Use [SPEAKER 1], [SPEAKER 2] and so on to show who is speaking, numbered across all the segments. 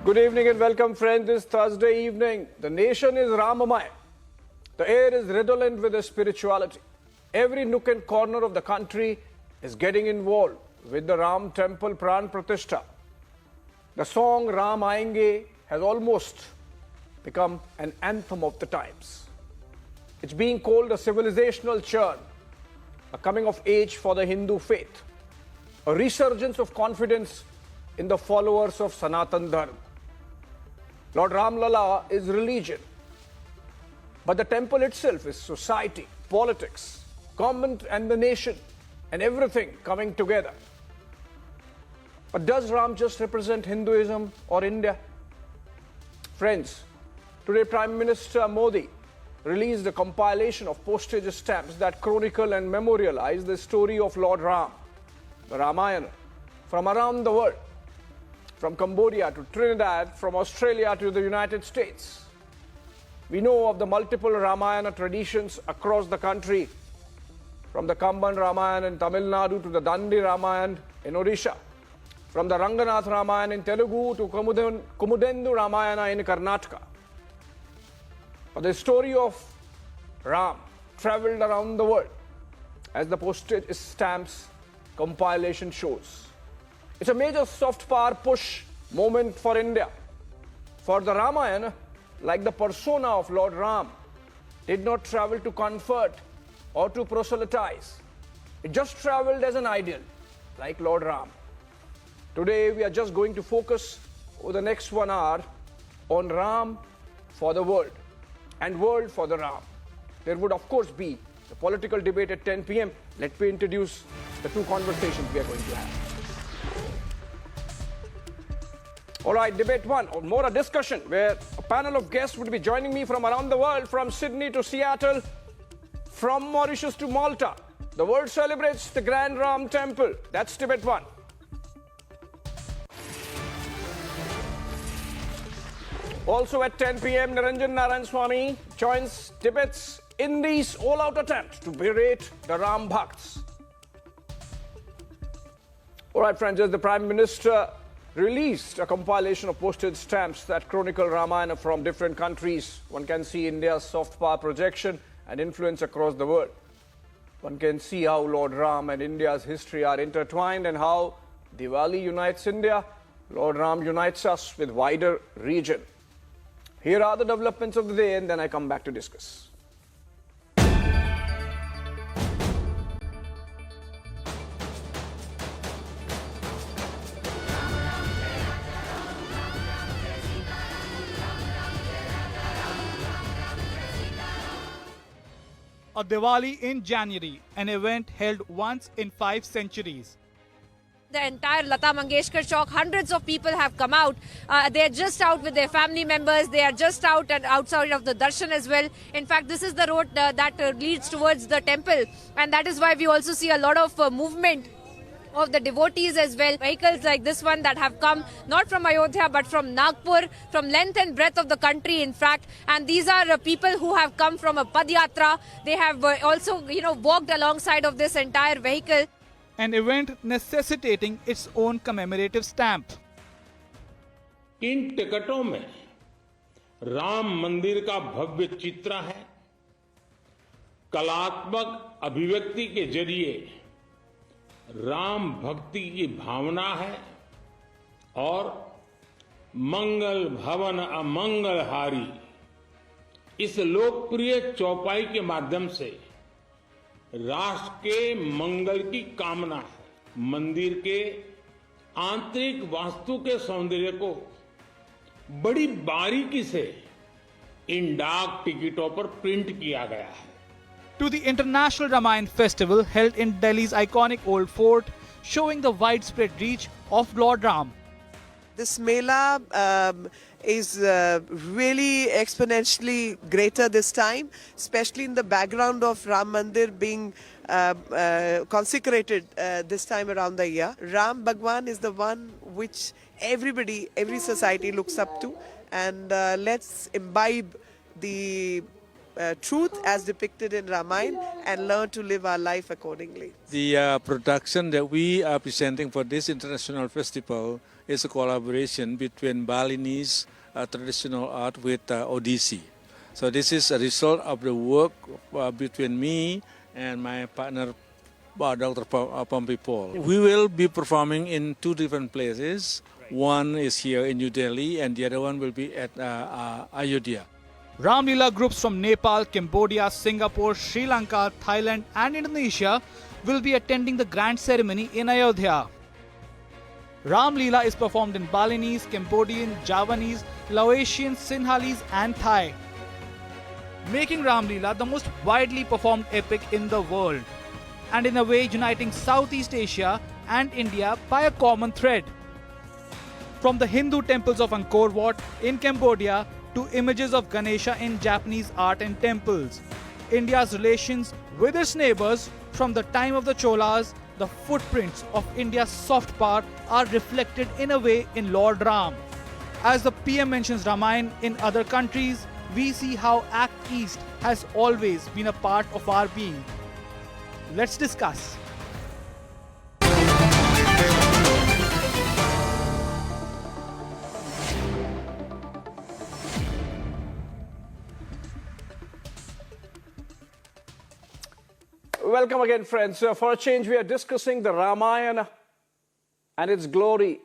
[SPEAKER 1] Good evening and welcome, friends. This Thursday evening, the nation is Ramayan. The air is redolent with the spirituality. Every nook and corner of the country is getting involved with the Ram temple Pran Pratishtha. The song Ram Aayenge has almost become an anthem of the times. It's being called a civilizational churn, a coming of age for the Hindu faith, a resurgence of confidence in the followers of Sanatan Dharma. Lord Ram Lalla is religion, but the temple itself is society, politics, government and the nation, and everything coming together. But does Ram just represent Hinduism or India? Friends, today Prime Minister Modi released a compilation of postage stamps that chronicle and memorialize the story of Lord Ram, the Ramayan, from around the world. From Cambodia to Trinidad, from Australia to the United States. We know of the multiple Ramayana traditions across the country, from the Kamban Ramayan in Tamil Nadu to the Dandi Ramayan in Odisha, from the Ranganath Ramayan in Telugu to Kumudendu Ramayana in Karnataka. But the story of Ram traveled around the world, as the postage stamps compilation shows. It's a major soft power push moment for India. For the Ramayan, like the persona of Lord Ram, did not travel to comfort or to proselytize. It just traveled as an ideal, like Lord Ram. Today, we are just going to focus over the next 1 hour on Ram for the world and world for the Ram. There would, of course, be the political debate at 10 p.m. Let me introduce the two conversations we are going to have. All right, debate one, or more a discussion, where a panel of guests would be joining me from around the world, from Sydney to Seattle, from Mauritius to Malta. The world celebrates the Grand Ram Temple. That's debate one. Also at 10 p.m., Niranjan Narayan Swami joins debates in this all-out attempt to berate the Ram Bhakts. All right, friends, as the Prime Minister released a compilation of postage stamps that chronicle Ramayana from different countries, one can see India's soft power projection and influence across the world. One can see how Lord Ram and India's history are intertwined and how Diwali unites India, Lord Ram unites us with wider region. Here are the developments of the day, and then I come back to discuss.
[SPEAKER 2] A Diwali in January, an event held once in 5 centuries.
[SPEAKER 3] The entire Lata Mangeshkar Chowk, hundreds of people have come out. They are just out with their family members. They are just out and outside of the darshan as well. In fact, this is the road that leads towards the temple. And that is why we also see a lot of movement of the devotees as well. Vehicles like this one that have come not from Ayodhya but from Nagpur, from length and breadth of the country in fact. And these are people who have come from a Padyatra. They have also, walked alongside of this entire vehicle.
[SPEAKER 2] An event necessitating its own commemorative stamp.
[SPEAKER 4] इन टिकटों में राम मंदिर का भव्य चित्र है, कलात्मक अभिव्यक्ति के जरिए राम भक्ति की भावना है और मंगल भवन अमंगल हारी इस लोकप्रिय चौपाई के माध्यम से राष्ट्र के मंगल की कामना है। मंदिर के आंतरिक वास्तु के सौंदर्य को बड़ी बारीकी से इन डाक टिकटों पर प्रिंट किया गया है।
[SPEAKER 2] To the International Ramayan Festival held in Delhi's iconic Old Fort, showing the widespread reach of Lord Ram.
[SPEAKER 5] This Mela is really exponentially greater this time, especially in the background of Ram Mandir being consecrated this time around the year. Ram Bhagwan is the one which everybody, every society looks up to, and let's imbibe the truth as depicted in Ramayan and learn to live our life accordingly.
[SPEAKER 6] The production that we are presenting for this international festival is a collaboration between Balinese traditional art with Odissi. So this is a result of the work between me and my partner, Dr. Pompey Paul. We will be performing in two different places. One is here in New Delhi and the other one will be at Ayodhya.
[SPEAKER 2] Ram Leela groups from Nepal, Cambodia, Singapore, Sri Lanka, Thailand and Indonesia will be attending the grand ceremony in Ayodhya. Ram Leela is performed in Balinese, Cambodian, Javanese, Laotian, Sinhalese and Thai, making Ram Leela the most widely performed epic in the world, and in a way uniting Southeast Asia and India by a common thread. From the Hindu temples of Angkor Wat in Cambodia to images of Ganesha in Japanese art and temples, India's relations with its neighbors from the time of the Cholas, the footprints of India's soft power are reflected in a way in Lord Ram. As the PM mentions Ramayan in other countries, we see how Act East has always been a part of our being. Let's discuss.
[SPEAKER 1] Welcome again, friends. For a change, we are discussing the Ramayana and its glory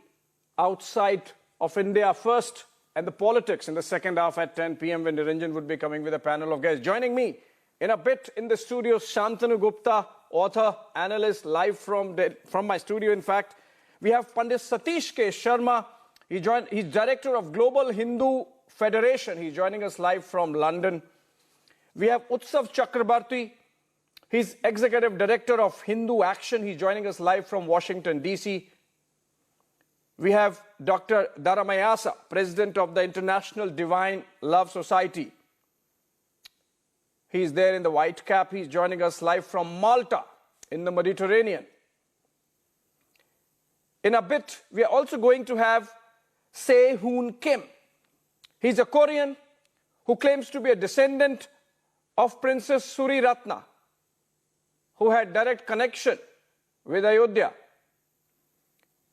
[SPEAKER 1] outside of India first, and the politics in the second half at 10 p.m. when Niranjan would be coming with a panel of guests. Joining me in a bit in the studio, Shantanu Gupta, author, analyst, live from my studio, in fact. We have Pandit Satish K. Sharma. He's director of Global Hindu Federation. He's joining us live from London. We have Utsav Chakrabarti. He's executive director of Hindu Action. He's joining us live from Washington, D.C. We have Dr. Dharamayasa, president of the International Divine Love Society. He's there in the white cap. He's joining us live from Malta in the Mediterranean. In a bit, we are also going to have Se-Hoon Kim. He's a Korean who claims to be a descendant of Princess Suri Ratna, who had direct connection with Ayodhya.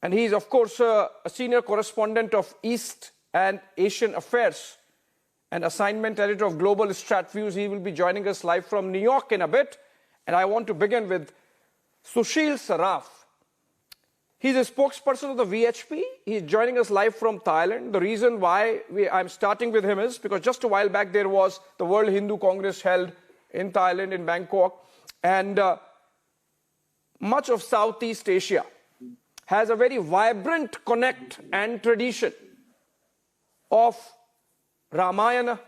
[SPEAKER 1] And he is, of course, a senior correspondent of East and Asian Affairs and assignment editor of Global Stratviews. He will be joining us live from New York in a bit. And I want to begin with Sushil Saraf. He's a spokesperson of the VHP. He's joining us live from Thailand. The reason why I'm starting with him is because just a while back there was the World Hindu Congress held in Thailand, in Bangkok. And much of Southeast Asia has a very vibrant connect and tradition of Ramayana,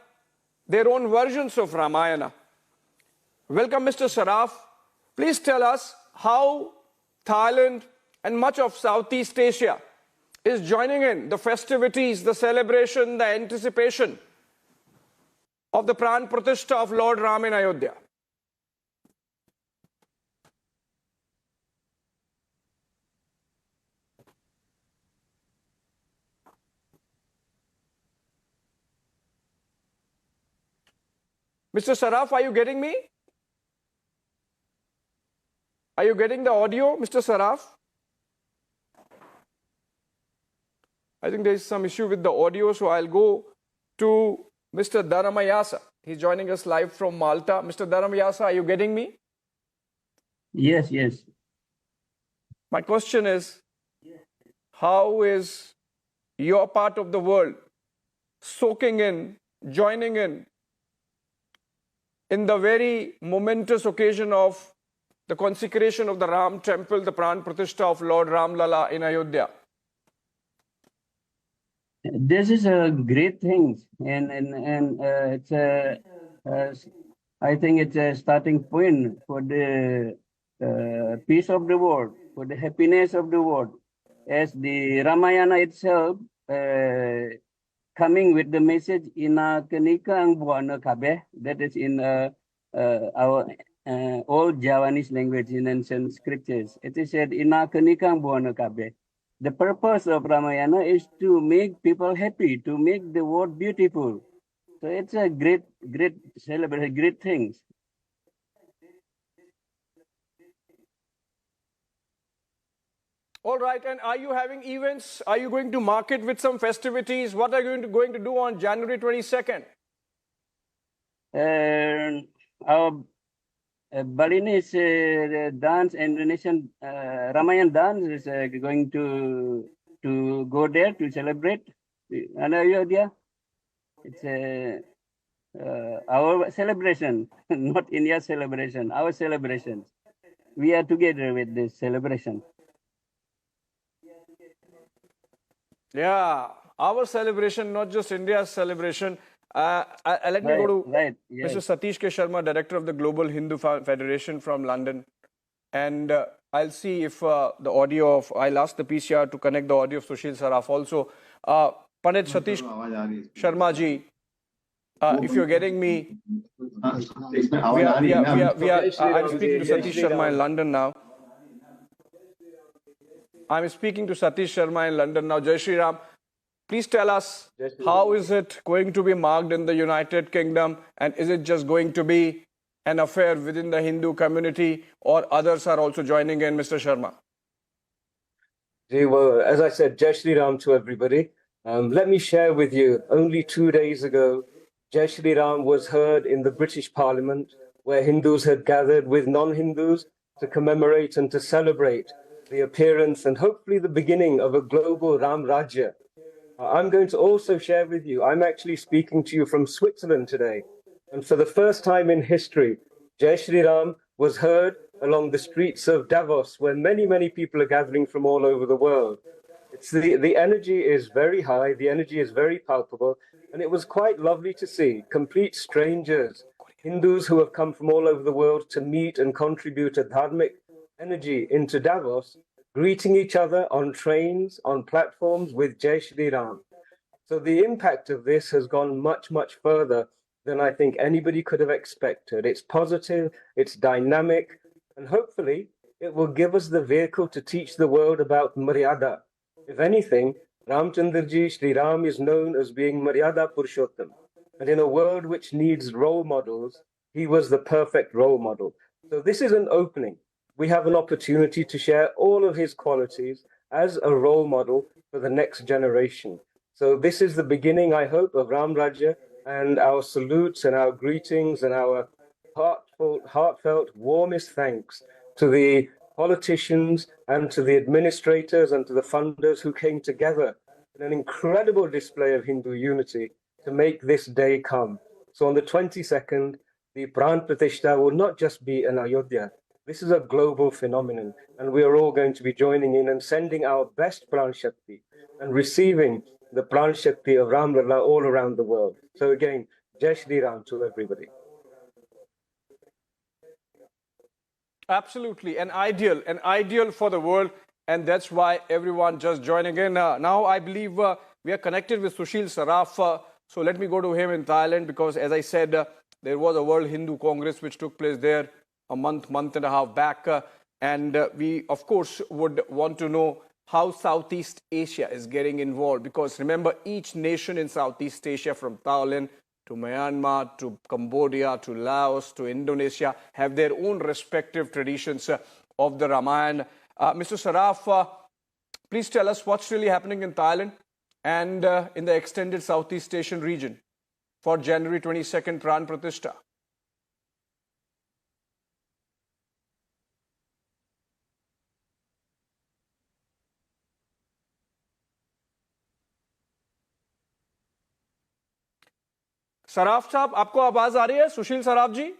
[SPEAKER 1] their own versions of Ramayana. Welcome, Mr. Saraf. Please tell us how Thailand and much of Southeast Asia is joining in the festivities, the celebration, the anticipation of the Pran Pratishtha of Lord Ram in Ayodhya. Mr. Saraf, are you getting me? Are you getting the audio, Mr. Saraf? I think there is some issue with the audio, so I'll go to Mr. Dharamayasa. He's joining us live from Malta. Mr. Dharamayasa, are you getting me?
[SPEAKER 7] Yes, yes.
[SPEAKER 1] My question is, how is your part of the world soaking in, joining in the very momentous occasion of the consecration of the Ram temple, the Pran Pratishtha of Lord Ram Lalla in Ayodhya?
[SPEAKER 7] This is a great thing, and it's I think it's a starting point for the peace of the world, for the happiness of the world, as the Ramayana itself coming with the message Ina Kenika ang buana kabe, that is in our old Javanese language in ancient scriptures. It is said Ina Kenika ang buana kabe. The purpose of Ramayana is to make people happy, to make the world beautiful. So it's a great celebration, great things.
[SPEAKER 1] All right, and are you having events? Are you going to market with some festivities? What are you going to do on January 22nd?
[SPEAKER 7] Our Balinese dance, Indonesian Ramayan dance is going to go there to celebrate. Ayodhya. It's our celebration, not India's celebration. Our celebration. We are together with this celebration.
[SPEAKER 1] Yeah, our celebration, not just India's celebration. Let me go to Mr. Satish K. Sharma, Director of the Global Hindu Federation from London. And I'll see if the audio of, I'll ask the PCR to connect the audio of Sushil Saraf also. Pandit Satish Sharma ji, if you're getting me, I'm speaking to Satish Sharma in London now. I'm speaking to Satish Sharma in London now. Jai Shri Ram. Please tell us, how is it going to be marked in the United Kingdom, and is it just going to be an affair within the Hindu community, or others are also joining in, Mr. Sharma?
[SPEAKER 8] Well, as I said, Jai Shri Ram to everybody. Let me share with you, only 2 days ago, Jai Shri Ram was heard in the British Parliament, where Hindus had gathered with non-Hindus to commemorate and to celebrate the appearance and hopefully the beginning of a global Ram Rajya. I'm going to also share with you, I'm actually speaking to you from Switzerland today. And for the first time in history, Jai Shri Ram was heard along the streets of Davos, where many, many people are gathering from all over the world. The energy is very high, the energy is very palpable, and it was quite lovely to see complete strangers, Hindus who have come from all over the world to meet and contribute a dharmic energy into Davos, greeting each other on trains, on platforms with Jai Shri Ram. So the impact of this has gone much, much further than I think anybody could have expected. It's positive, it's dynamic, and hopefully it will give us the vehicle to teach the world about Maryada. If anything, Ramchandraji Shri Ram is known as being Maryada Purushottam. And in a world which needs role models, he was the perfect role model. So this is an opening. We have an opportunity to share all of his qualities as a role model for the next generation. So this is the beginning, I hope, of Ram Rajya, and our salutes and our greetings and our heartfelt, warmest thanks to the politicians and to the administrators and to the funders who came together in an incredible display of Hindu unity to make this day come. So on the 22nd, the Pran Pratishtha will not just be in Ayodhya. This is a global phenomenon, and we are all going to be joining in and sending our best Pran Shakti and receiving the Pran Shakti of Ram Lalla all around the world. So again, Jai Shri Ram to everybody.
[SPEAKER 1] Absolutely, an ideal for the world, and that's why everyone just joining in. Now I believe we are connected with Sushil Saraf, so let me go to him in Thailand, because as I said, there was a World Hindu Congress which took place there a month and a half back, and we of course would want to know how Southeast Asia is getting involved, because remember, each nation in Southeast Asia, from Thailand to Myanmar, to Cambodia, to Laos, to Indonesia, have their own respective traditions of the Ramayan. Mr. Saraf, please tell us what's really happening in Thailand and in the extended Southeast Asian region for January 22nd Pran Pratishtha. Saraf साहब, आपको आवाज आ रही है? सुशील सराफ जी?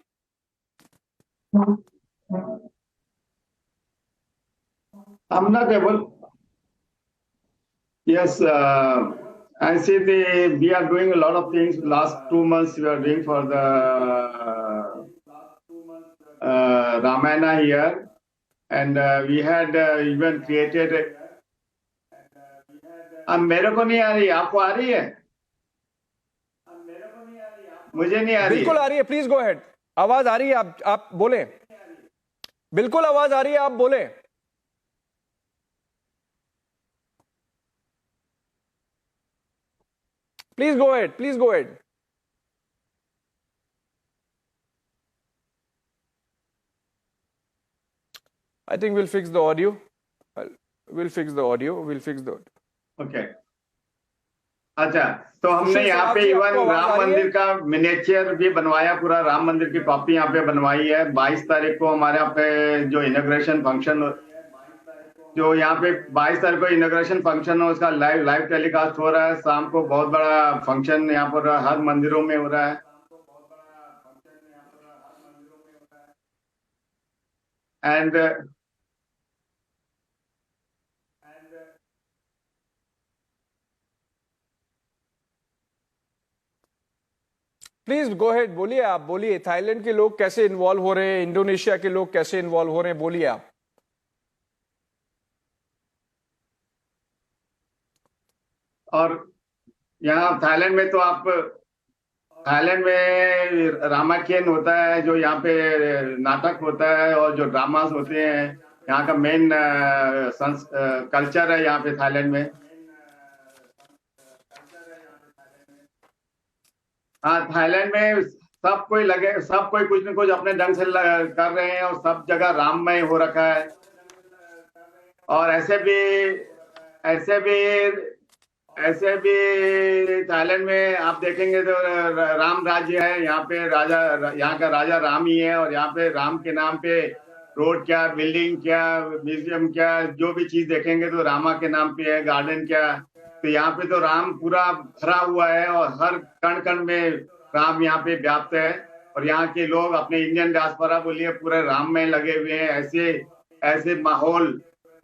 [SPEAKER 9] I'm not able. Yes, I see we are doing a lot of things. Last 2 months we are doing for the Ramayana here, and we had even created. अब मेरे को नहीं आ रही, आपको आ रही है? मुझे नहीं आ रही।
[SPEAKER 1] बिल्कुल आ रही है, प्लीज गो अहेड। आवाज आ रही है, आप बोले। बिल्कुल आवाज आ रही है, आप बोले। Please go ahead, please go ahead. I think we'll fix the audio. We'll fix the audio. We'll fix the audio.
[SPEAKER 9] Okay अच्छा, तो हमने
[SPEAKER 1] सुशील
[SPEAKER 9] यहाँ
[SPEAKER 1] साहब
[SPEAKER 9] पे
[SPEAKER 1] जी,
[SPEAKER 9] इवन
[SPEAKER 1] आपको आवाज
[SPEAKER 9] राम
[SPEAKER 1] आ रही है?
[SPEAKER 9] मंदिर का मिनिएचर भी बनवाया, पूरा राम मंदिर की कॉपी यहाँ पे बनवाई है। 22 तारीख को हमारे यहाँ पे जो इनॉग्रेशन फंक्शन, जो यहाँ पे 22 तारीख को इनॉग्रेशन फंक्शन है, उसका लाइव टेलीकास्ट हो रहा है। शाम को बहुत बड़ा फंक्शन यहाँ पर हर मंदिरों में हो रहा है। एंड
[SPEAKER 1] प्लीज गो हेड, बोलिए आप, बोलिए। थाईलैंड के लोग कैसे इन्वॉल्व हो रहे हैं, इंडोनेशिया के लोग कैसे इन्वॉल्व हो रहे हैं, बोलिए आप।
[SPEAKER 9] और यहाँ थाईलैंड में तो आप, थाईलैंड में रामायण होता है, जो यहाँ पे नाटक होता है और जो ड्रामास होते हैं, यहाँ का मेन कल्चर है यहाँ पे थाईलैंड में। हाँ, थाईलैंड में सब कोई कुछ न कुछ अपने ढंग से कर रहे हैं, और सब जगह राममय हो रखा है। और ऐसे भी थाईलैंड में आप देखेंगे तो राम राज्य है। यहाँ पे यहाँ का राजा राम ही है, और यहाँ पे राम के नाम पे रोड क्या, बिल्डिंग क्या, म्यूजियम क्या, जो भी चीज देखेंगे तो रामा के नाम पे है। गार्डन क्या, तो यहाँ पे तो राम पूरा भरा हुआ है, और हर कण कण में राम यहाँ पे व्याप्त है। और यहाँ के लोग अपने इंडियन डायस्पोरा बोलिए पूरे राम में लगे हुए हैं। ऐसे माहौल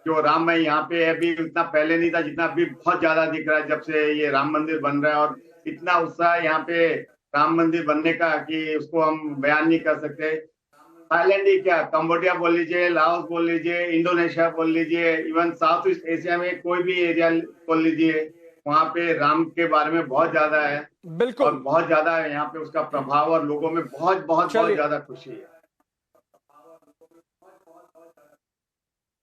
[SPEAKER 9] जो राम में यहाँ पे अभी इतना पहले नहीं था, जितना अभी बहुत ज्यादा दिख रहा है जब से ये राम मंदिर बन रहा है। और इतना उत्साह यहाँ पे राम मंदिर बनने का कि उसको हम बयान नहीं कर सकते। थाईलैंड ही क्या, कंबोडिया बोल लीजिए, लाओस बोल लीजिए, इंडोनेशिया बोल लीजिए, इवन साउथ ईस्ट एशिया में कोई भी एरिया बोल लीजिए, वहाँ पे राम के बारे में बहुत ज्यादा है।
[SPEAKER 1] बिल्कुल,
[SPEAKER 9] और बहुत ज्यादा है यहाँ पे उसका प्रभाव, और लोगों में बहुत ज्यादा खुशी है।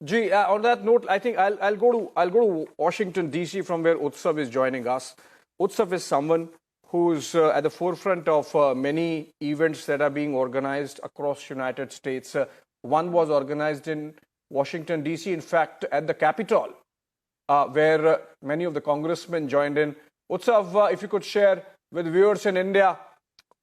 [SPEAKER 1] Gee, on that note, I think I'll go to Washington DC, from where Utsav is joining us. Utsav is someone who's at the forefront of many events that are being organized across United States. One was organized in Washington DC, in fact, at the Capitol, where many of the congressmen joined in. Utsav, if you could share with viewers in India,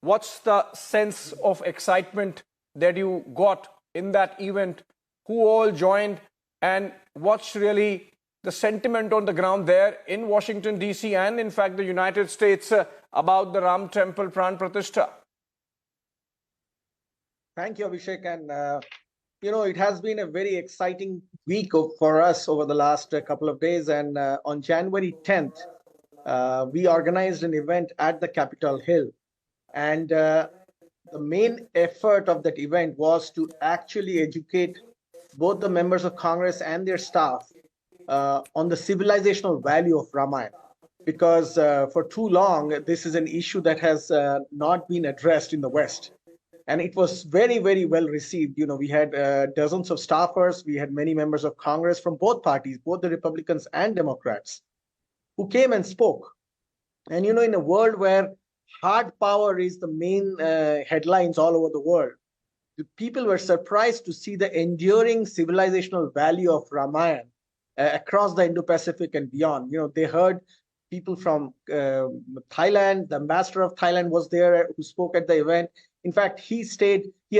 [SPEAKER 1] what's the sense of excitement that you got in that event? Who all joined, and what's really the sentiment on the ground there in Washington DC and in fact the United States about the Ram Temple Pran Pratishtha?
[SPEAKER 10] Thank you, Abhishek. And it has been a very exciting week for us over the last couple of days. And on January 10th, we organized an event at the Capitol Hill. And the main effort of that event was to actually educate both the members of Congress and their staff on the civilizational value of Ramayan. Because for too long, this is an issue that has not been addressed in the West. And it was very, very well received. We had dozens of staffers. We had many members of Congress from both parties, both the Republicans and Democrats, who came and spoke. And, in a world where hard power is the main headlines all over the world, the people were surprised to see the enduring civilizational value of Ramayan across the Indo-Pacific and beyond. They heard people from Thailand. The ambassador of Thailand was there, who spoke at the event. In fact, he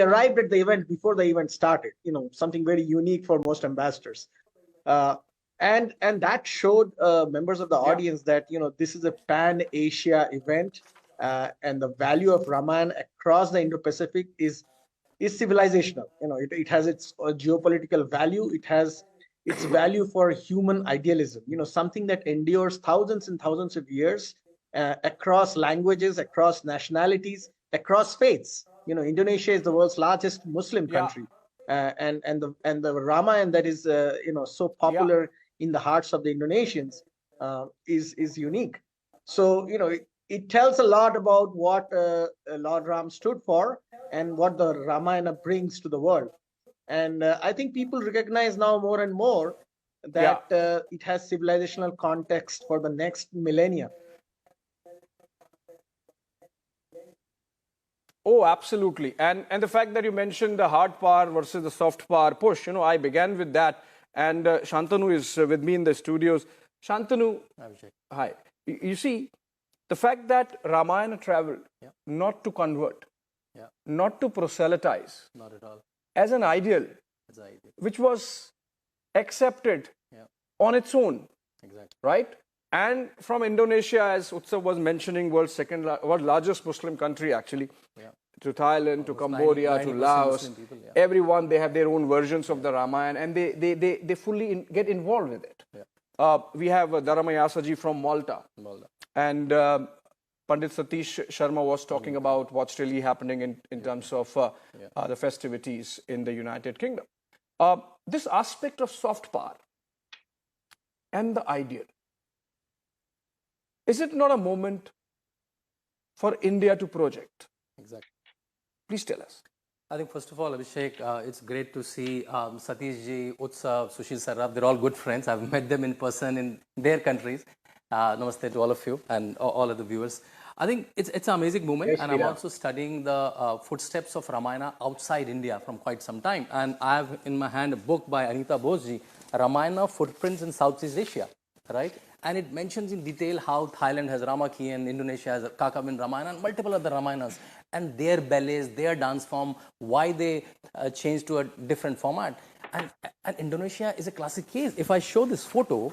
[SPEAKER 10] arrived at the event before the event started, something very unique for most ambassadors. And that showed members of the audience that, this is a pan-Asia event, and the value of Ramayan across the Indo-Pacific is civilizational. It has its geopolitical value. It has its value for human idealism, something that endures thousands and thousands of years across languages, across nationalities, across faiths. Indonesia is the world's largest Muslim country. And the Ramayan that is, so popular in the hearts of the Indonesians is unique. So, it tells a lot about what Lord Ram stood for and what the Ramayana brings to the world. And I think people recognize now more and more that it has civilizational context for the next millennia.
[SPEAKER 1] Oh, absolutely. And the fact that you mentioned the hard power versus the soft power push, I began with that. and Shantanu is with me in the studios. Shantanu, hi. You see, the fact that Ramayana traveled not to convert, not to proselytize,
[SPEAKER 11] Not at all.
[SPEAKER 1] as an ideal,
[SPEAKER 11] It's ideal.
[SPEAKER 1] which was accepted on its own,
[SPEAKER 11] Exactly.
[SPEAKER 1] right? And from Indonesia, as Utsav was mentioning, world's largest Muslim country actually, to Thailand, to Cambodia, to
[SPEAKER 11] 90%
[SPEAKER 1] Laos,
[SPEAKER 11] Muslim people,
[SPEAKER 1] everyone, they have their own versions of the Ramayana, and they fully get involved with it. We have Dharamayasaji from Malta. And Pandit Satish Sharma was talking about what's really happening in terms of the festivities in the United Kingdom. This aspect of soft power and the ideal, is it not a moment for India to project?
[SPEAKER 11] Exactly.
[SPEAKER 1] Please tell us.
[SPEAKER 11] I think first of all, Abhishek, it's great to see Satish ji, Utsav, Sushil Saraf. They're all good friends. I've met them in person in their countries. Namaste to all of you and all of the viewers. I think it's an amazing moment, and I'm also studying the footsteps of Ramayana outside India from quite some time. And I have in my hand a book by Anita Bose, Ramayana Footprints in Southeast Asia, right? And it mentions in detail how Thailand has Ramaki and Indonesia has Kakabin Ramayana and multiple other Ramayanas, and their ballets, their dance form, why they changed to a different format. And Indonesia is a classic case. If I show this photo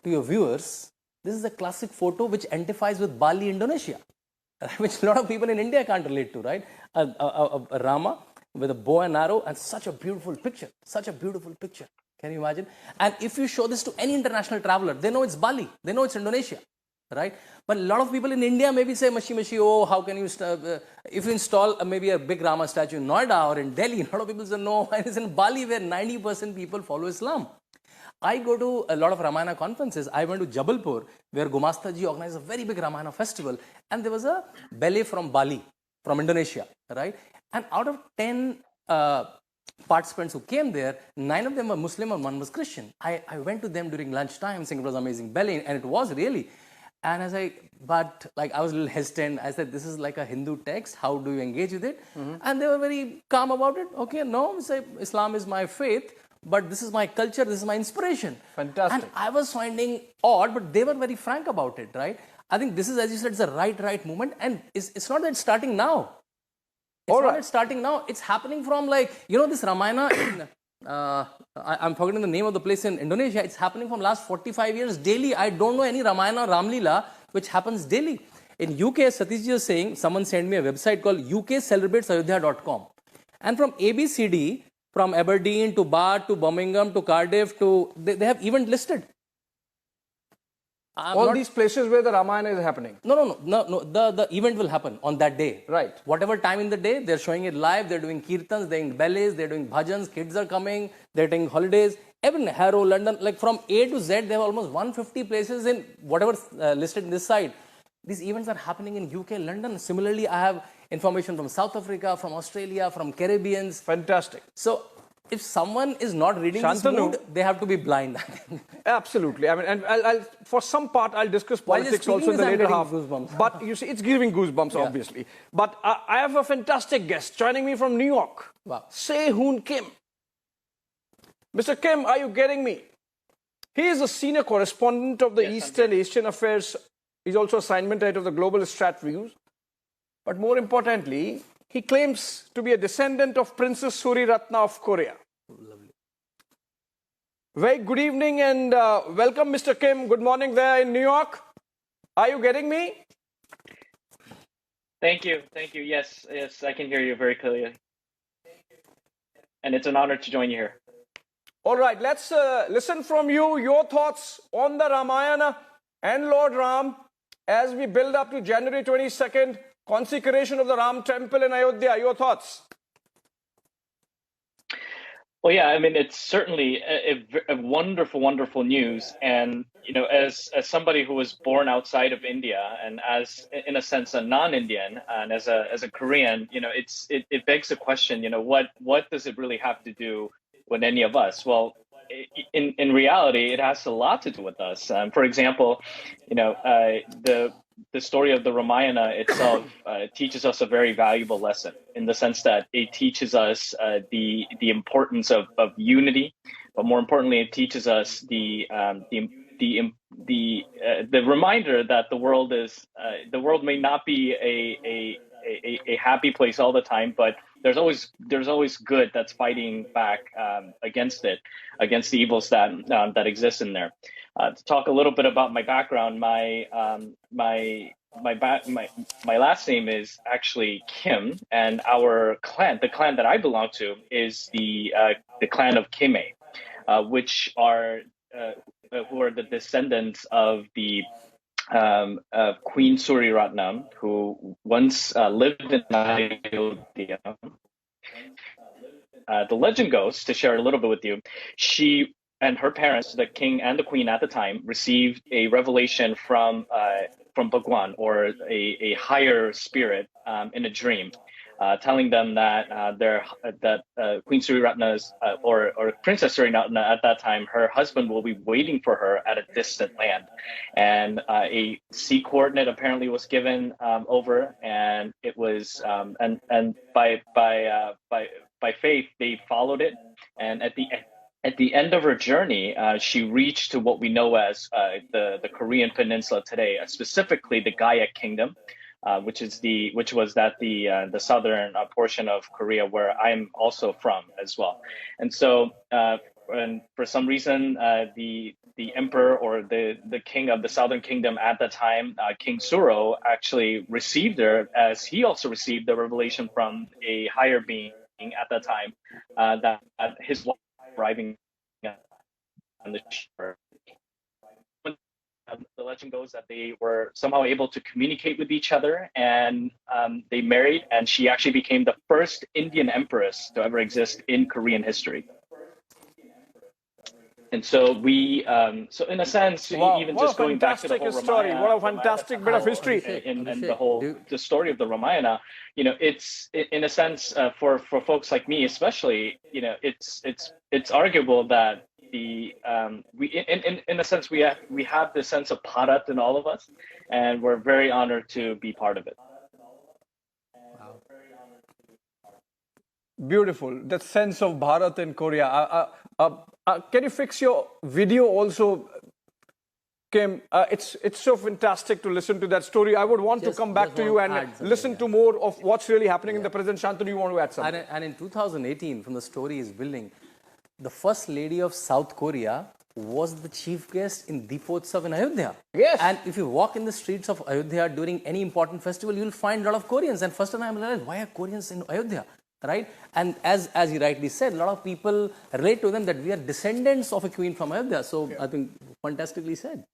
[SPEAKER 11] to your viewers, this is a classic photo which identifies with Bali, Indonesia, which a lot of people in India can't relate to, right? A Rama with a bow and arrow, and such a beautiful picture, such a beautiful picture. Can you imagine? And if you show this to any international traveler, they know it's Bali, they know it's Indonesia, right? But a lot of people in India maybe say, mashi, oh, how can you, if you install maybe a big Rama statue in Noida or in Delhi, a lot of people say, no, it's in Bali where 90% people follow Islam. I go to a lot of Ramayana conferences. I went to Jabalpur, where Gumasta ji organized a very big Ramayana festival, and there was a ballet from Bali, from Indonesia, right? And out of 10 participants who came there, 9 of them were Muslim and 1 was Christian. I went to them during lunchtime, saying it was amazing ballet, and it was really. And I was I was a little hesitant. I said, this is like a Hindu text. How do you engage with it? And they were very calm about it. Okay, no, say Islam is my faith, but this is my culture, this is my inspiration.
[SPEAKER 1] Fantastic.
[SPEAKER 11] And I was finding odd, but they were very frank about it, right? I think this is, as you said, it's the right movement. And it's not that it's starting now. It's not that it's starting now. It's happening from this Ramayana in, I'm forgetting the name of the place in Indonesia. It's happening from last 45 years daily. I don't know any Ramayana, Ramlila, which happens daily. In UK, Satish ji was saying, someone sent me a website called ukcelebrates.ayodhya.com. And from ABCD, from Aberdeen to Bath to Birmingham to Cardiff to, they have event listed.
[SPEAKER 1] All these places where the Ramayana is happening.
[SPEAKER 11] No. The event will happen on that day.
[SPEAKER 1] Right.
[SPEAKER 11] Whatever time in the day, they're showing it live. They're doing kirtans, they're doing ballets, they're doing bhajans. Kids are coming. They're taking holidays. Even Harrow, London, like from A to Z, they have almost 150 places in whatever listed in this side. These events are happening in UK, London. Similarly, I have information from South Africa, from Australia, from Caribbeans.
[SPEAKER 1] Fantastic.
[SPEAKER 11] So if someone is not reading this mood, they have to be blind.
[SPEAKER 1] Absolutely. I mean, and I'll for some part, I'll discuss politics also in the later half.
[SPEAKER 11] Goosebumps.
[SPEAKER 1] But you see, it's giving goosebumps, obviously. But I have a fantastic guest joining me from New York.
[SPEAKER 11] Wow.
[SPEAKER 1] Se-Hoon Kim. Mr. Kim, are you getting me? He is a senior correspondent of the Eastern Asian Affairs. He's also assignment head of the Global Strat Reviews. But more importantly, he claims to be a descendant of Princess Suri Ratna of Korea.
[SPEAKER 11] Lovely.
[SPEAKER 1] Very good evening and welcome, Mr. Kim. Good morning there in New York. Are you getting me?
[SPEAKER 12] Thank you. Yes, I can hear you very clearly. And it's an honor to join you here.
[SPEAKER 1] All right, let's listen from you, your thoughts on the Ramayana and Lord Ram as we build up to January 22nd, consecration of the Ram temple in Ayodhya. Your thoughts?
[SPEAKER 12] Well, yeah, I mean, it's certainly a wonderful, wonderful news. And, as somebody who was born outside of India and as, in a sense, a non-Indian and as a Korean, it begs the question, what does it really have to do with any of us? Well, in reality, it has a lot to do with us. For example, the story of the Ramayana itself teaches us a very valuable lesson in the sense that it teaches us the importance of unity, but more importantly, it teaches us the reminder that the world may not be a happy place all the time, but there's always good that's fighting back against it, against the evils that exist in there. To talk a little bit about my background, my last name is actually Kim, and our clan, the clan that I belong to, is the clan of Kime, which are who are the descendants of the Queen Suriratnam, who once lived in Ayodhya. The legend goes, to share a little bit with you, she and her parents, the king and the queen at the time, received a revelation from Bhagwan, or a higher spirit, in a dream, telling them that Queen Suriratna's or Princess Suriratna at that time, her husband will be waiting for her at a distant land, and a sea coordinate apparently was given over, and it was and by faith they followed it, and at the end of her journey, she reached to what we know as the Korean Peninsula today, specifically the Gayak Kingdom, which was the southern portion of Korea, where I'm also from as well. And so, and for some reason, the emperor, or the king of the southern kingdom at the time, King Suro, actually received her, as he also received the revelation from a higher being at that time, that his wife arriving on the shore. The legend goes that they were somehow able to communicate with each other, and they married, and she actually became the first Indian empress to ever exist in Korean history. And so so in a sense,
[SPEAKER 1] wow,
[SPEAKER 12] even just going back to the whole Ramayana,
[SPEAKER 1] what a fantastic bit of history,
[SPEAKER 12] and the story of the Ramayana, it's in a sense, for folks like me especially, it's arguable that in a sense we have this sense of Bharat in all of us, and we're very honored to be part of it.
[SPEAKER 1] Beautiful, that sense of Bharat in Korea. Can you fix your video also, Kim? It's so fantastic to listen to that story. I would want to come back to you and listen to more of what's really happening in the present. Shantanu, you want to add something?
[SPEAKER 11] And in 2018, from the story is building, the first lady of South Korea was the chief guest in Deepotsav in Ayodhya.
[SPEAKER 1] Yes.
[SPEAKER 11] And if you walk in the streets of Ayodhya during any important festival, you'll find a lot of Koreans. And first time I realized, why are Koreans in Ayodhya? Right? And as you rightly said, a lot of people relate to them that we are descendants of a queen from Ayodhya. So I think fantastically said.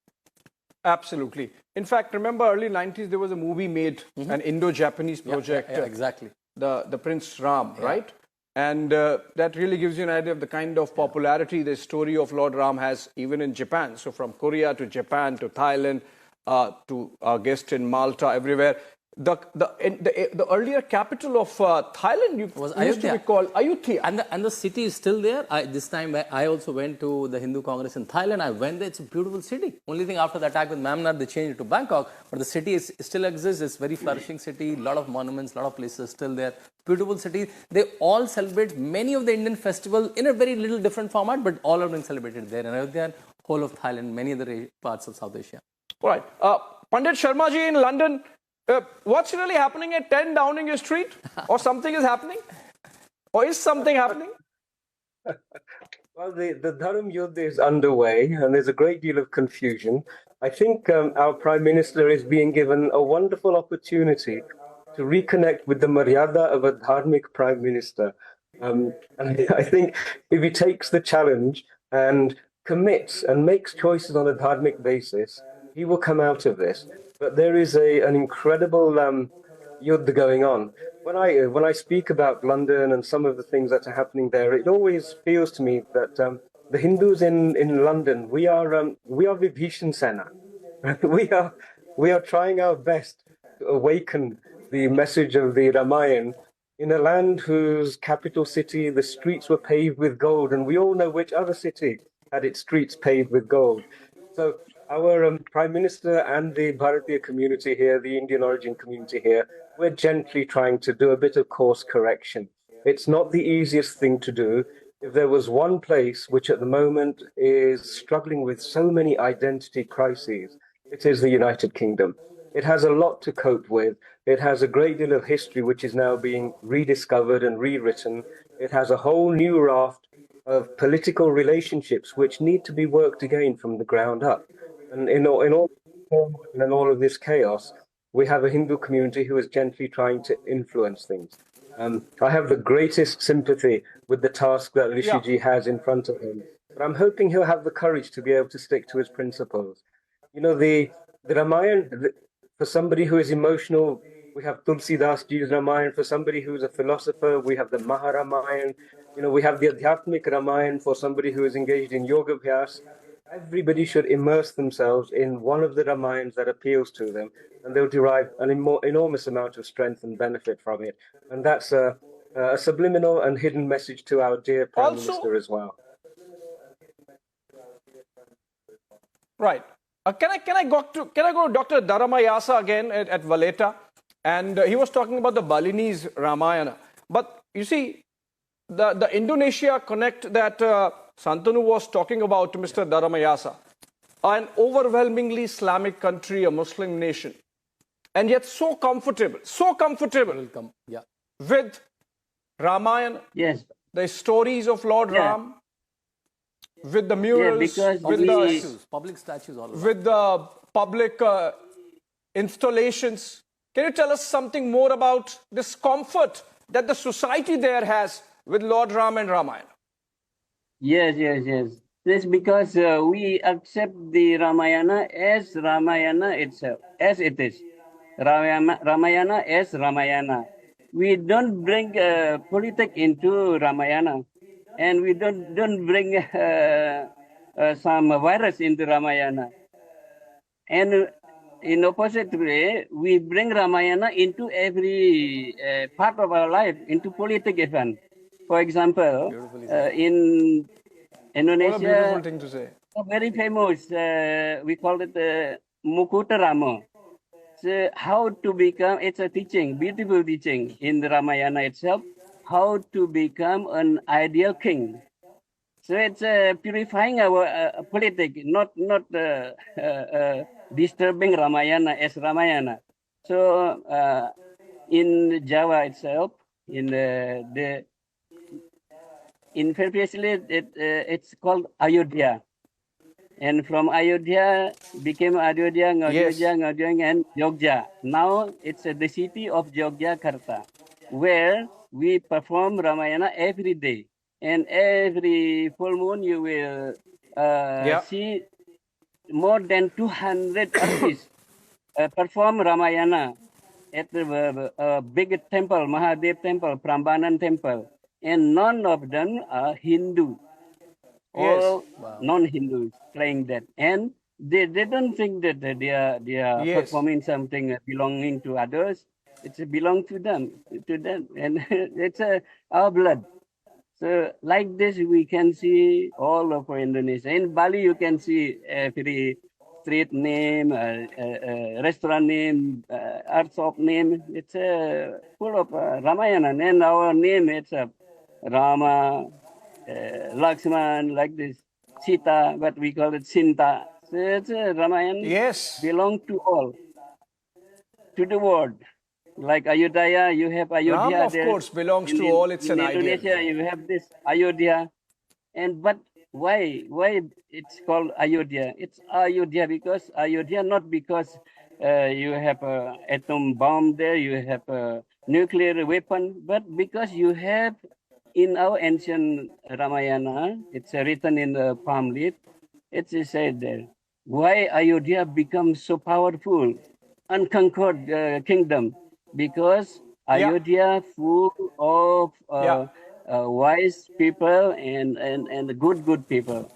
[SPEAKER 1] Absolutely. In fact, remember early 90s, there was a movie made, an Indo-Japanese project.
[SPEAKER 11] Yeah, exactly.
[SPEAKER 1] The Prince Ram, right? And that really gives you an idea of the kind of popularity the story of Lord Ram has even in Japan. So from Korea to Japan to Thailand to our guest in Malta, everywhere. The earlier capital of Thailand used to be called Ayodhya.
[SPEAKER 11] And the city is still there. This time I also went to the Hindu Congress in Thailand. I went there. It's a beautiful city. Only thing, after the attack with Mamnar, they changed it to Bangkok. But the city still exists. It's a very flourishing city. A lot of monuments, a lot of places still there. Beautiful city. They all celebrate many of the Indian festivals in a very little different format, but all are being celebrated there in Ayodhya, whole of Thailand, many other parts of South Asia.
[SPEAKER 1] All right. Pandit Sharma ji in London, what's really happening at 10 Downing Street? Or something is happening? Or is something happening?
[SPEAKER 8] Well, the Dharam Yudh is underway, and there's a great deal of confusion. I think our Prime Minister is being given a wonderful opportunity to reconnect with the maryada of a Dharmic Prime Minister. And I think if he takes the challenge and commits and makes choices on a Dharmic basis, he will come out of this. But there is an incredible yudh going on. When I speak about London and some of the things that are happening there, it always feels to me that the Hindus in London, we are Vibhishan Sena. we are trying our best to awaken the message of the Ramayan in a land whose capital city, the streets were paved with gold, and we all know which other city had its streets paved with gold. So our Prime Minister and the Bharatiya community here, the Indian origin community here, we're gently trying to do a bit of course correction. It's not the easiest thing to do, if there was one place which at the moment is struggling with so many identity crises, it is the United Kingdom. It has a lot to cope with. It has a great deal of history which is now being rediscovered and rewritten. It has a whole new raft of political relationships which need to be worked again from the ground up. And in all of this chaos, we have a Hindu community who is gently trying to influence things. I have the greatest sympathy with the task that Rishiji has in front of him, but I'm hoping he'll have the courage to be able to stick to his principles. You know, the Ramayan, for somebody who is emotional, we have Tulsi Das Ji's Ramayan. For somebody who is a philosopher, we have the Maharamayan. You know, we have the Adhyatmik Ramayan for somebody who is engaged in yoga abhyas. Everybody should immerse themselves in one of the Ramayans that appeals to them, and they'll derive an enormous amount of strength and benefit from it. And that's a subliminal and hidden message to our dear Prime Minister as well.
[SPEAKER 1] Right. Can I go to Dr. Dharamayasa again at Valletta? And he was talking about the Balinese Ramayana. But you see, the Indonesia connect that Santanu was talking about to Mr. Dharamayasa, an overwhelmingly Islamic country, a Muslim nation, and yet so comfortable with Ramayan, the stories of Lord Ram, with the murals, with the
[SPEAKER 11] public statues, all
[SPEAKER 1] with the public installations. Can you tell us something more about this comfort that the society there has with Lord Ram and Ramayana?
[SPEAKER 7] Yes. This because we accept the Ramayana as Ramayana itself, as it is. Ramayana as Ramayana. We don't bring politics into Ramayana, and we don't bring some virus into Ramayana. And in opposite way, we bring Ramayana into every part of our life, into political event. For example, in Indonesia,
[SPEAKER 1] what a beautiful thing to say.
[SPEAKER 7] Very famous, we call it Mukutarama. So how to become, it's a teaching, beautiful teaching in the Ramayana itself, how to become an ideal king. So it's purifying our politics, not disturbing Ramayana as Ramayana. So in Java itself, previously it's called Ayodhya, and from Ayodhya became Ayodhya, and Jogja. Now it's the city of Yogyakarta, where we perform Ramayana every day, and every full moon you will see more than 200 artists perform Ramayana at the big temple, Mahadev temple, Prambanan temple. And none of them are Hindu. All non-Hindus playing that. And they don't think that they are performing something belonging to others. It's belong to them. And it's our blood. So like this, we can see all over Indonesia. In Bali, you can see every street name, restaurant name, art shop name. It's full of Ramayana. And our name, it's Rama, Lakshman, like this, Sita, but we call it Sinta. So it's Ramayan belong to all, to the world. Like Ayodhya, you have Ayodhya.
[SPEAKER 1] Ram, of course, belongs to all. It's an ideal.
[SPEAKER 7] In Indonesia, you have this Ayodhya. But why it's called Ayodhya? It's Ayodhya because Ayodhya, not because you have an atom bomb there, you have a nuclear weapon, but because you have in our ancient Ramayana, it's written in the palm leaf, it's said there, why Ayodhya becomes so powerful, unconquered kingdom? Because Ayodhya full of wise people and good people.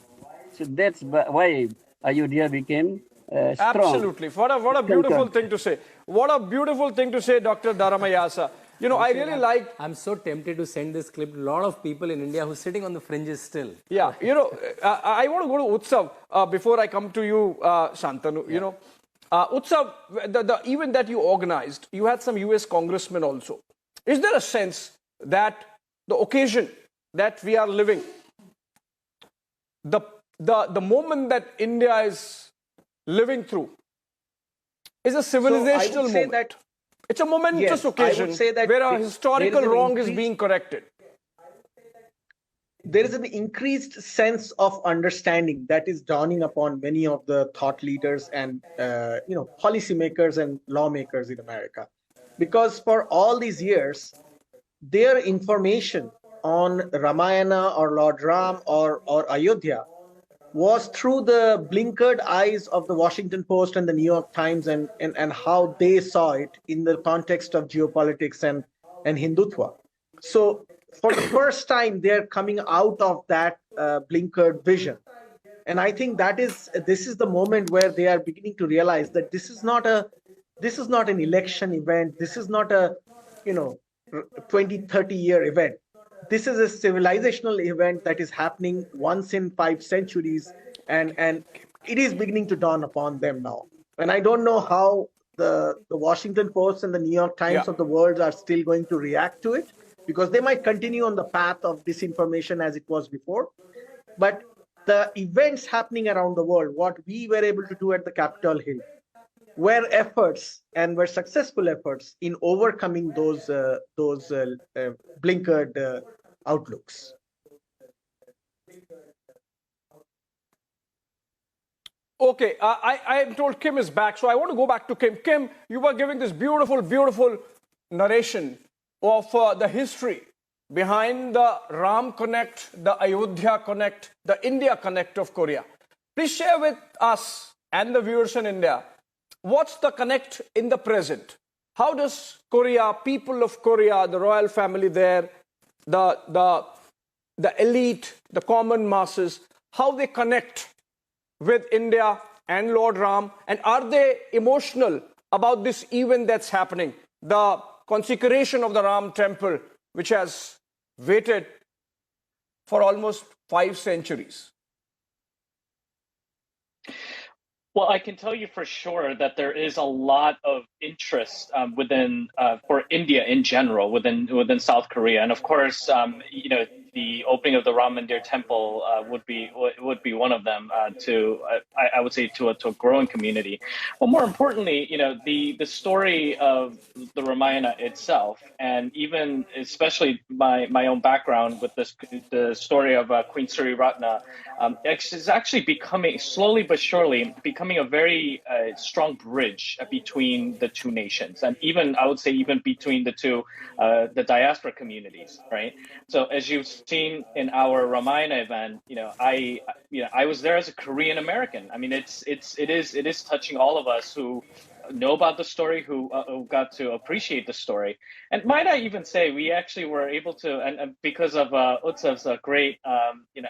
[SPEAKER 7] So that's why Ayodhya became strong.
[SPEAKER 1] Absolutely. What a beautiful thing to say. What a beautiful thing to say, Dr. Dharamayasa. You know, I really like...
[SPEAKER 11] I'm so tempted to send this clip to a lot of people in India who are sitting on the fringes still.
[SPEAKER 1] Yeah, you know, I want to go to Utsav before I come to you, Shantanu. You know, Utsav, the event that you organized, you had some US congressmen also. Is there a sense that the occasion that we are living, the moment that India is living through, is a civilizational moment. It's a momentous occasion where a historical wrong is being corrected.
[SPEAKER 10] There is an increased sense of understanding that is dawning upon many of the thought leaders and policymakers and lawmakers in America, because for all these years, their information on Ramayana or Lord Ram or Ayodhya was through the blinkered eyes of the Washington Post and the New York Times and how they saw it in the context of geopolitics and Hindutva. So for the first time, they're coming out of that blinkered vision. And I think this is the moment where they are beginning to realize that this is not an election event. This is not a 20, 30-year event. This is a civilizational event that is happening once in 5 centuries, and it is beginning to dawn upon them now. And I don't know how the Washington Post and the New York Times of the world are still going to react to it, because they might continue on the path of disinformation as it was before. But the events happening around the world, what we were able to do at the Capitol Hill, were efforts and were successful efforts in overcoming those blinkered outlooks.
[SPEAKER 1] Okay, I am told Kim is back, so I want to go back to Kim. Kim, you were giving this beautiful, beautiful narration of the history behind the Ram Connect, the Ayodhya Connect, the India Connect of Korea. Please share with us and the viewers in India, what's the connect in the present? How does Korea, people of Korea, the royal family there, the elite, the common masses, how they connect with India and Lord Ram, and are they emotional about this event that's happening, the consecration of the Ram temple, which has waited for almost 5 centuries?
[SPEAKER 12] Well, I can tell you for sure that there is a lot of interest within for India in general, within South Korea, and of course, the opening of the Ram Mandir temple would be one of them. I would say to a growing community. But more importantly, the story of the Ramayana itself, and even especially my own background with the story of Queen Sri Ratna, is actually becoming slowly but surely becoming a very strong bridge between the two nations, and even I would say even between the two the diaspora communities, right? So as you've seen in our Ramayana event, I was there as a Korean American. I mean, it is touching all of us who know about the story, who got to appreciate the story. And might I even say, we actually were able to, and because of Utsav's great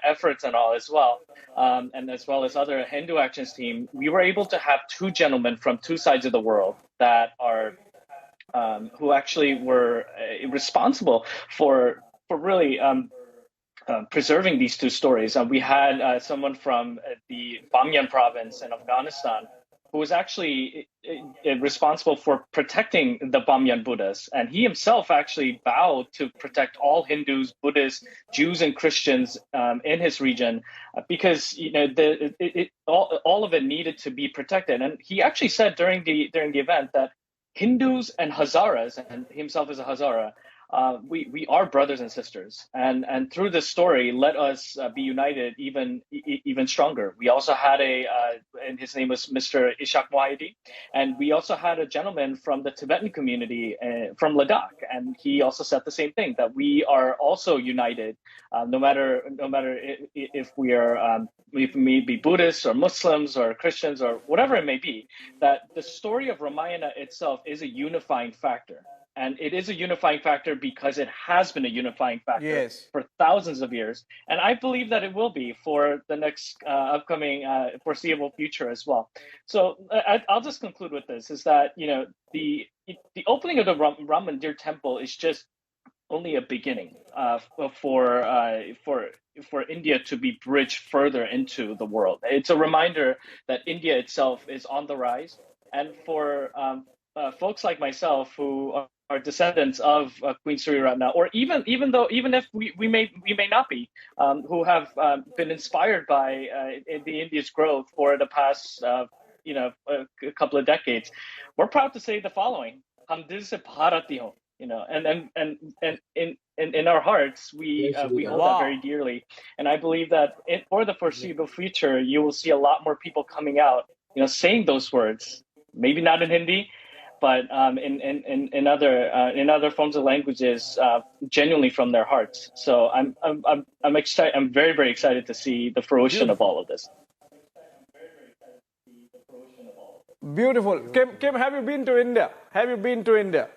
[SPEAKER 12] efforts and all as well, and as well as other Hindu Actions team, we were able to have 2 gentlemen from 2 sides of the world that are who actually were responsible for really preserving these 2 stories. We had someone from the Bamyan province in Afghanistan who was actually responsible for protecting the Bamyan Buddhas. And he himself actually vowed to protect all Hindus, Buddhists, Jews, and Christians in his region because all of it needed to be protected. And he actually said during the event that Hindus and Hazaras, and himself is a Hazara, we are brothers and sisters, and through this story, let us be united even stronger. We also had and his name was Mr. Ishak Mohidi, and we also had a gentleman from the Tibetan community from Ladakh, and he also said the same thing, that we are also united, no matter if we are if we may be Buddhists or Muslims or Christians or whatever it may be. That the story of Ramayana itself is a unifying factor. And it is a unifying factor because it has been a unifying factor for thousands of years. And I believe that it will be for the next upcoming foreseeable future as well. So I'll just conclude with this, is that, the opening of the Ram Mandir temple is just only a beginning for India to be bridged further into the world. It's a reminder that India itself is on the rise. And for folks like myself who are descendants of Queen Sri Ratna, or even if we may not be, who have been inspired by the India's growth for the past a couple of decades, we're proud to say the following: "Hum dil se Bharati ho," and in our hearts we hold that very dearly, and I believe that for the foreseeable future you will see a lot more people coming out, saying those words, maybe not in Hindi, but in other forms of languages, genuinely from their hearts. So I'm excited. I'm very excited to see the fruition of all of this.
[SPEAKER 1] Beautiful. Kim, have you been to India? Have you been to India?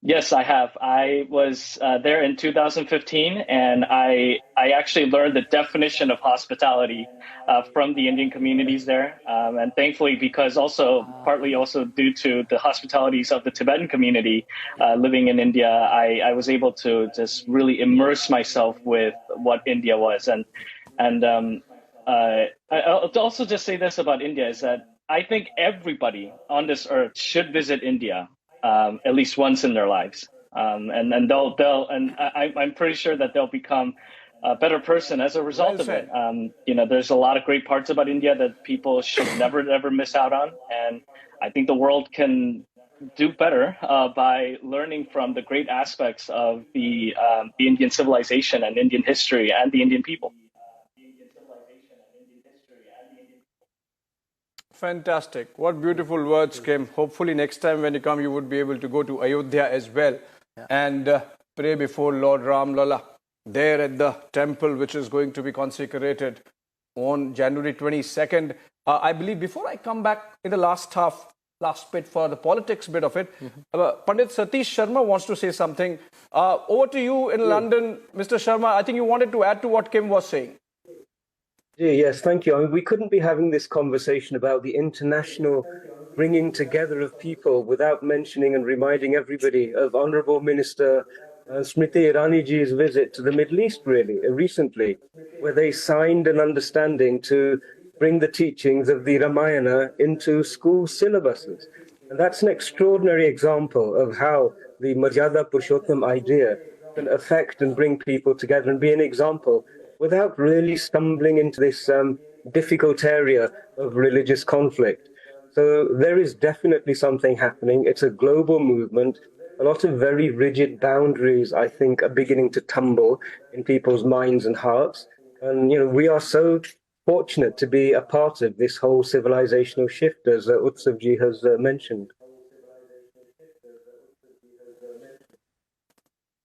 [SPEAKER 12] Yes, I have. I was there in 2015, and I actually learned the definition of hospitality from the Indian communities there. And thankfully, because partly due to the hospitalities of the Tibetan community living in India, I was able to just really immerse myself with what India was. And I'll also just say this about India is that I think everybody on this earth should visit India. At least once in their lives, and I'm pretty sure that they'll become a better person as a result of it. There's a lot of great parts about India that people should never miss out on, and I think the world can do better by learning from the great aspects of the Indian civilization and Indian history and the Indian people.
[SPEAKER 1] Fantastic. What beautiful words, Kim. Hopefully next time when you come, you would be able to go to Ayodhya as well and pray before Lord Ram Lalla there at the temple, which is going to be consecrated on January 22nd. I believe before I come back in the last bit for the politics bit of it, Pandit Satish Sharma wants to say something. Over to you in London, Mr. Sharma. I think you wanted to add to what Kim was saying.
[SPEAKER 8] Yes, thank you. I mean, we couldn't be having this conversation about the international bringing together of people without mentioning and reminding everybody of Honourable Minister Smriti Iraniji's visit to the Middle East, really, recently, where they signed an understanding to bring the teachings of the Ramayana into school syllabuses. And that's an extraordinary example of how the Maryada Purushottam idea can affect and bring people together and be an example without really stumbling into this difficult area of religious conflict. So there is definitely something happening. It's a global movement. A lot of very rigid boundaries, I think, are beginning to tumble in people's minds and hearts. And, we are so fortunate to be a part of this whole civilizational shift, as Utsavji has mentioned.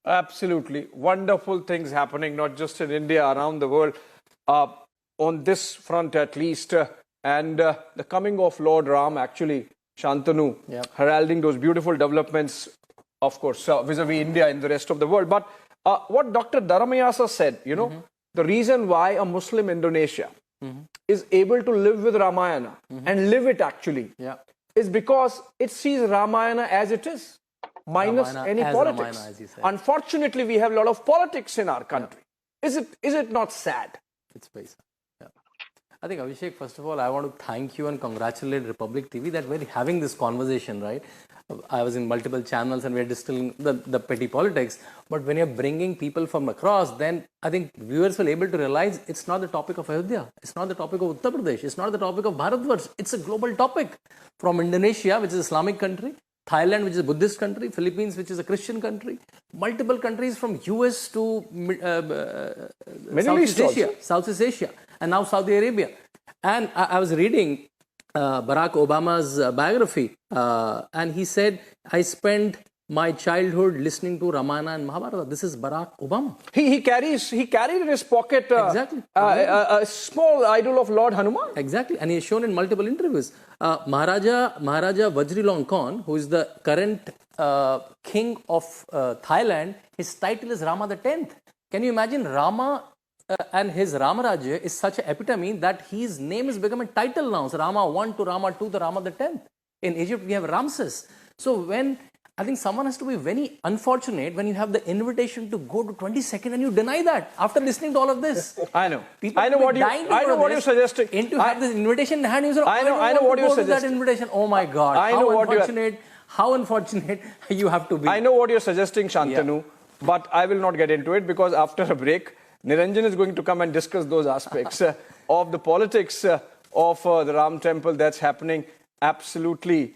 [SPEAKER 1] Absolutely. Wonderful things happening, not just in India, around the world, on this front at least. And the coming of Lord Ram, actually, Shantanu, heralding those beautiful developments, of course, vis-a-vis India and the rest of the world. But what Dr. Dharamayasa said, the reason why a Muslim Indonesia is able to live with Ramayana and live it actually is because it sees Ramayana as it is. Minus Ramayana any politics. Ramayana, unfortunately, we have a lot of politics in our country. Is it not sad?
[SPEAKER 11] It's very sad. I think, Abhishek, first of all, I want to thank you and congratulate Republic TV that we're having this conversation, right? I was in multiple channels and we're distilling the petty politics. But when you're bringing people from across, then I think viewers will be able to realize it's not the topic of Ayodhya. It's not the topic of Uttar Pradesh. It's not the topic of Bharatvarsh. It's a global topic. From Indonesia, which is an Islamic country, Thailand, which is a Buddhist country, Philippines, which is a Christian country, multiple countries from US to Southeast Asia, and now Saudi Arabia. And I was reading Barack Obama's biography, and he said, I spent my childhood listening to Ramayana and Mahabharata. This is Barack Obama.
[SPEAKER 1] He carried in his pocket a small idol of Lord Hanuman.
[SPEAKER 11] Exactly, and he is shown in multiple interviews. Maharaja Vajiralongkorn, who is the current king of Thailand, his title is Rama the 10th. Can you imagine Rama and his Ramarajya is such an epitome that his name has become a title now. So Rama 1 to Rama 2 to Rama the 10th. In Egypt, we have Ramses. So when I think someone has to be very unfortunate when you have the invitation to go to 22nd and you deny that after listening to all of this.
[SPEAKER 1] I know.
[SPEAKER 11] People
[SPEAKER 1] I know what you're suggesting.
[SPEAKER 11] And to have this invitation in hand, you say,
[SPEAKER 1] I know what you're suggesting.
[SPEAKER 11] That invitation. Oh my God.
[SPEAKER 1] I know
[SPEAKER 11] how unfortunate you have to be.
[SPEAKER 1] I know what you're suggesting, Shantanu, but I will not get into it because after a break, Niranjan is going to come and discuss those aspects of the politics of the Ram temple that's happening absolutely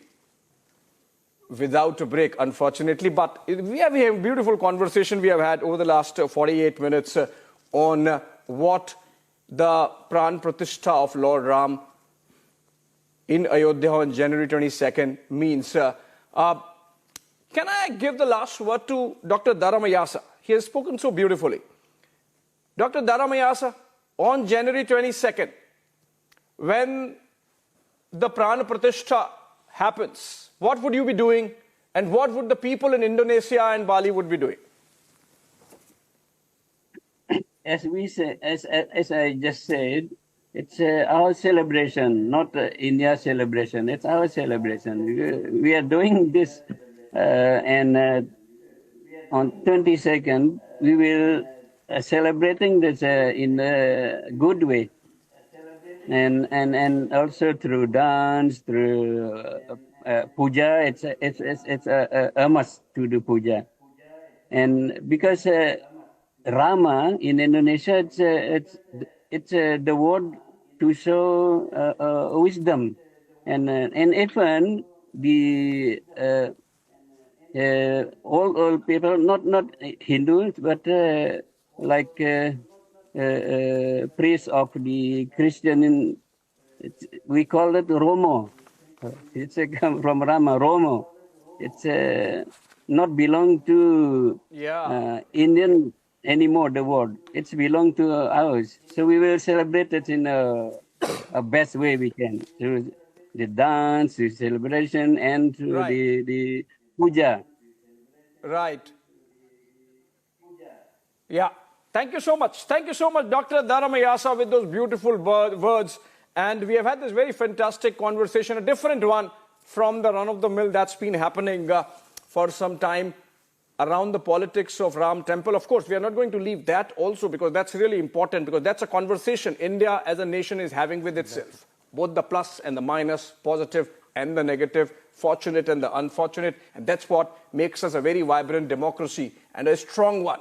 [SPEAKER 1] without a break, unfortunately. But we have a beautiful conversation we have had over the last 48 minutes on what the Pran Pratishtha of Lord Ram in Ayodhya on January 22nd means. Can I give the last word to Dr. Dharamayasa? He has spoken so beautifully. Dr. Dharamayasa, on January 22nd, when the Pran Pratishtha happens, what would you be doing and what would the people in Indonesia and Bali would be doing?
[SPEAKER 7] As we say, as I just said, it's our celebration, not India's celebration. It's our celebration. We are doing this, and on 22nd we will celebrating this in a good way, and also through dance, through puja. It's a must to do puja, and because Rama in Indonesia, it's the word to show wisdom, and even the all people, not Hindus, but like priests of the Christian, we call it Romo. It's come from Rama, Romo. It's not belong to Indian anymore, the word. It's belong to ours. So we will celebrate it in a best way we can. Through the dance, the celebration, and through the puja.
[SPEAKER 1] Right. Yeah. Thank you so much. Thank you so much, Dr. Dharamayasa, with those beautiful words. And we have had this very fantastic conversation, a different one from the run-of-the-mill that's been happening for some time around the politics of Ram Temple. Of course, we are not going to leave that also because that's really important, because that's a conversation India as a nation is having with itself. Both the plus and the minus, positive and the negative, fortunate and the unfortunate. And that's what makes us a very vibrant democracy and a strong one.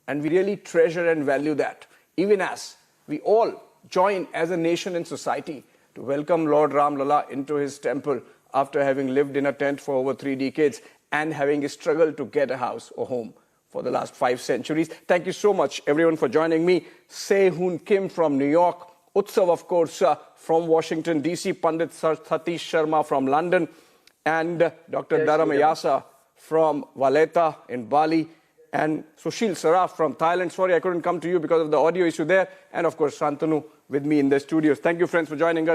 [SPEAKER 1] And we really treasure and value that, even as we all join as a nation and society to welcome Lord Ram Lalla into his temple after having lived in a tent for over 3 decades and having struggled to get a house or home for the last 5 centuries. Thank you so much, everyone, for joining me. Se-Hoon Kim from New York, Utsav, of course, from Washington, D.C., Pandit Satish Sharma from London, and Dr. Dharamayasa from Valletta in Bali, and Sushil Saraf from Thailand. Sorry, I couldn't come to you because of the audio issue there. And, of course, Shantanu with me in the studios. Thank you, friends, for joining us.